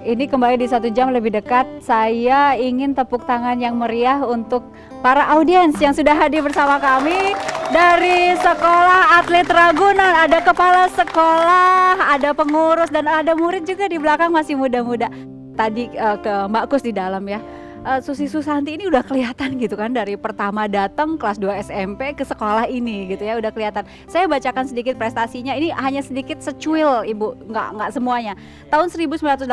ini kembali di 1 jam lebih dekat. Saya ingin tepuk tangan yang meriah untuk para audiens yang sudah hadir bersama kami dari Sekolah Atlet Ragunan. Ada kepala sekolah, ada pengurus, dan ada murid juga di belakang masih muda-muda. Tadi ke Mbak Kus di dalam ya. Susi Susanti ini udah kelihatan gitu kan dari pertama datang kelas 2 SMP ke sekolah ini gitu ya, udah kelihatan. Saya bacakan sedikit prestasinya, ini hanya sedikit secuil Ibu, nggak semuanya. Tahun 1989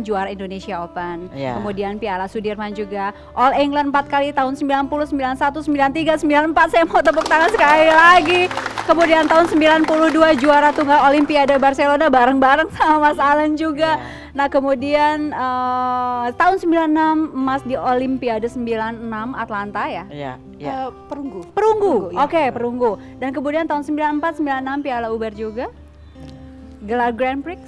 juara Indonesia Open, kemudian Piala Sudirman juga, All England 4 kali tahun 90, 91, 93, 94, saya mau tepuk tangan sekali lagi. Kemudian tahun 92 juara tunggal Olimpiade Barcelona bareng-bareng sama Mas Alan juga. Nah kemudian tahun 96 emas di Olimpiade 96 Atlanta ya? Iya. Perunggu. Oke, perunggu. Dan kemudian tahun 94 96 Piala Uber juga. Gelar Grand Prix.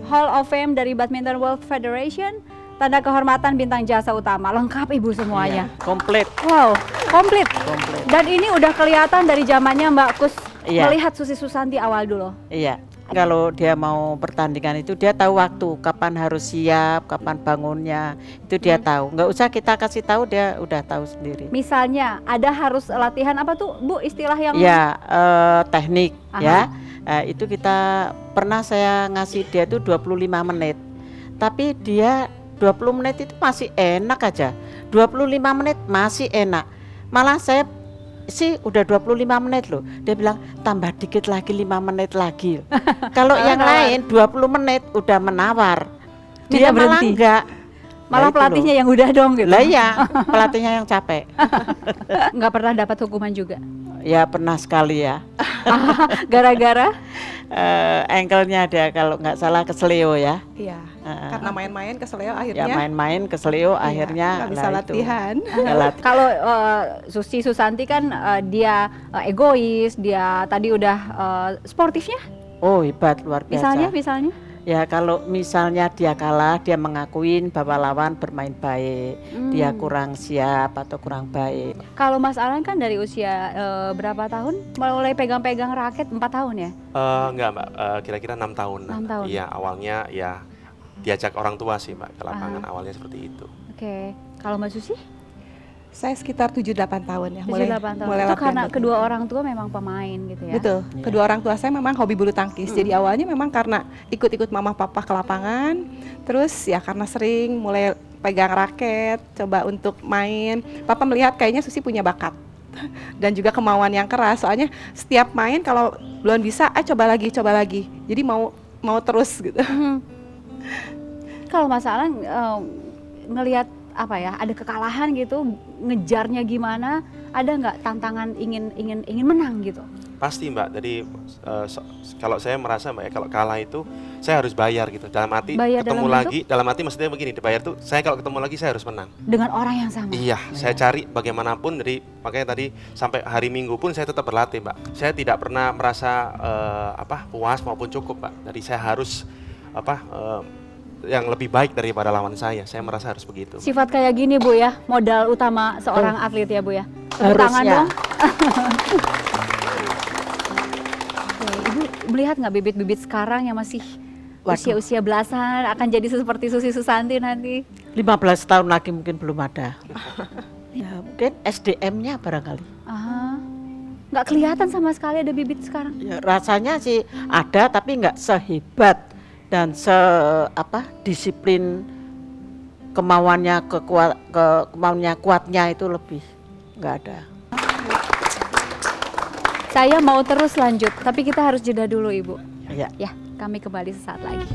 Hall of Fame dari Badminton World Federation. Tanda kehormatan bintang jasa utama. Lengkap Ibu semuanya. Komplit. Wow, komplit. Dan ini udah kelihatan dari zamannya Mbak Kus melihat Susi Susanti awal dulu. Iya. Kalau dia mau pertandingan itu dia tahu waktu, kapan harus siap, kapan bangunnya, itu dia tahu. Nggak usah kita kasih tahu, dia udah tahu sendiri. Misalnya ada harus latihan apa tuh Bu istilah yang? Ya, teknik. Ya. Itu kita pernah saya ngasih dia itu 25 menit. Tapi dia 20 menit itu masih enak aja. 25 menit masih enak. Malah saya sih udah 25 menit loh. Dia bilang tambah dikit lagi 5 menit lagi. Kalau yang lain 20 menit udah menawar. Dia malah enggak. Malah pelatihnya yang udah dong gitu. Lah iya, pelatihnya yang capek. Enggak pernah dapat hukuman juga. Ya pernah sekali ya. Gara-gara ankle-nya ada kalau nggak salah keseleo ya. Iya. Karena main-main keseleo akhirnya. Ya main-main keseleo akhirnya nggak bisa latihan. Kalau Susi Susanti kan dia egois, dia tadi udah sportifnya. Oh hebat, luar biasa. Misalnya? Ya kalau misalnya dia kalah, dia mengakuin bahwa lawan bermain baik, dia kurang siap atau kurang baik. Kalau Mas Alan kan dari usia berapa tahun? Mulai pegang-pegang raket 4 tahun ya? Enggak Mbak, kira-kira 6 tahun. 6 tahun. Iya, awalnya ya diajak orang tua sih Mbak ke lapangan, awalnya seperti itu. Oke. Kalau Mbak Susi? Saya sekitar 7-8 tahun ya. 7-8 tahun. Mulai Itu karena kedua orang tua memang pemain gitu ya? Betul. Kedua orang tua saya memang hobi bulu tangkis. Jadi awalnya memang karena ikut-ikut mama papa ke lapangan. Terus ya karena sering mulai pegang raket, coba untuk main. Papa melihat kayaknya Susi punya bakat. Dan juga kemauan yang keras. Soalnya setiap main kalau belum bisa, coba lagi. Jadi mau terus gitu. Kalau Mas Alan ngelihat apa ya, ada kekalahan gitu, ngejarnya gimana, ada nggak tantangan ingin menang gitu? Pasti Mbak, jadi kalau saya merasa Mbak ya, kalau kalah itu saya harus bayar gitu, dalam arti ketemu lagi, dalam arti maksudnya begini, dibayar tuh saya kalau ketemu lagi saya harus menang. Dengan orang yang sama? Iya, saya cari bagaimanapun, jadi makanya tadi sampai hari Minggu pun saya tetap berlatih Mbak. Saya tidak pernah merasa puas maupun cukup Mbak, jadi saya harus yang lebih baik daripada lawan saya merasa harus begitu. Sifat kayak gini Bu ya, modal utama seorang atlet ya Bu ya. Tangan dong. Ibu melihat nggak bibit-bibit sekarang yang masih usia-usia belasan akan jadi seperti Susi Susanti nanti? 15 tahun lagi mungkin belum ada. Ya mungkin SDM-nya barangkali. Nggak kelihatan sama sekali ada bibit sekarang? Ya, rasanya sih ada tapi nggak sehebat dan disiplin kemauannya kemauannya kuatnya itu lebih nggak ada. Saya mau terus lanjut, tapi kita harus jeda dulu Ibu. Ya. Ya, kami kembali sesaat lagi.